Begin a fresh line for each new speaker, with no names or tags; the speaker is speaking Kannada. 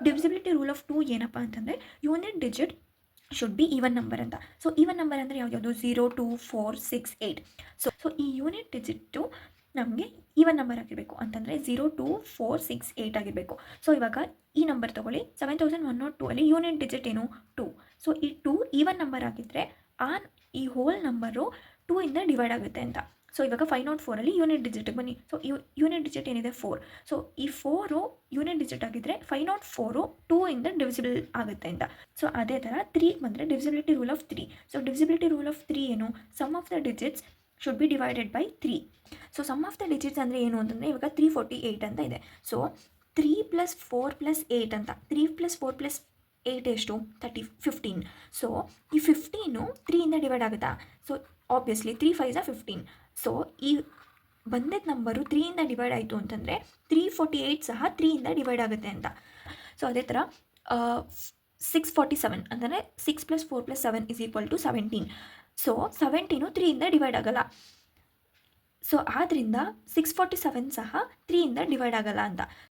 ಡಿವಿಸಿಬಿಲಿಟಿ ರೂಲ್ ಆಫ್ 2 ಏನಪ್ಪ ಅಂತಂದರೆ unit digit should be even number ಅಂತ. ಸೊ ಈವನ್ ನಂಬರ್ ಅಂದರೆ ಯಾವ್ದು 0 2 4 6 8. ಸೊ ಈ ಯೂನಿಟ್ ಡಿಜಿಟ್ಟು ನಮಗೆ ಈವನ್ ನಂಬರ್ ಆಗಿರಬೇಕು ಅಂತಂದರೆ 0 2 4 6 8 ಆಗಿರಬೇಕು. ಸೊ ಇವಾಗ ಈ ನಂಬರ್ ತೊಗೊಳ್ಳಿ, 7102 ಅಲ್ಲಿ ಯೂನಿಟ್ ಡಿಜಿಟ್ ಏನು 2. ಸೊ ಈ 2 ಈವನ್ ನಂಬರ್ ಆಗಿದ್ದರೆ ಈ ಹೋಲ್ ನಂಬರು 2 ಇಂದ ಡಿವೈಡ್ ಆಗುತ್ತೆ ಅಂತ. ಸೊ ಇವಾಗ 504 ಅಲ್ಲಿ ಯೂನಿಟ್ ಡಿಜಿಟ್ಗೆ ಬನ್ನಿ. ಸೊ ಯೂನಿಟ್ ಡಿಜಿಟ್ ಏನಿದೆ 4. ಸೊ ಈ 4 ಯೂನಿಟ್ ಡಿಜಿಟ್ ಆಗಿದ್ದರೆ 504 2 ಇಂದ ಡಿವಿಸಿಬಲ್ ಆಗುತ್ತೆ ಅಂತ. ಸೊ ಅದೇ ಥರ 3 ಬಂದರೆ divisibility rule of 3. So divisibility rule of 3 ಏನು, sum of the digits should be divided by 3. So sum of the digits ಅಂದರೆ ಏನು ಅಂತಂದರೆ ಇವಾಗ 348 ಅಂತ ಇದೆ. ಸೊ 3 + 4 + 8 ಅಂತ. 3 + 4 + 8 ಎಷ್ಟು 15. ಸೊ ಈ 15 3 ಇಂದ ಡಿವೈಡ್ ಆಗುತ್ತಾ? So obviously 3 5 15. ಸೊ ಈ ಬಂದಿದ್ದ ನಂಬರು 3 ಇಂದ ಡಿವೈಡ್ ಆಯಿತು ಅಂತಂದರೆ 348 ಸಹ 3 ಇಂದ ಡಿವೈಡ್ ಆಗುತ್ತೆ ಅಂತ. ಸೊ ಅದೇ ಥರ 647 ಅಂತಂದರೆ 6 + 4 + 7 = 17. ಸೊ 17 3 ಇಂದ ಡಿವೈಡ್ ಆಗಲ್ಲ. ಸೊ ಆದ್ದರಿಂದ 647 ಸಹ 3 ಇಂದ ಡಿವೈಡ್ ಆಗಲ್ಲ ಅಂತ.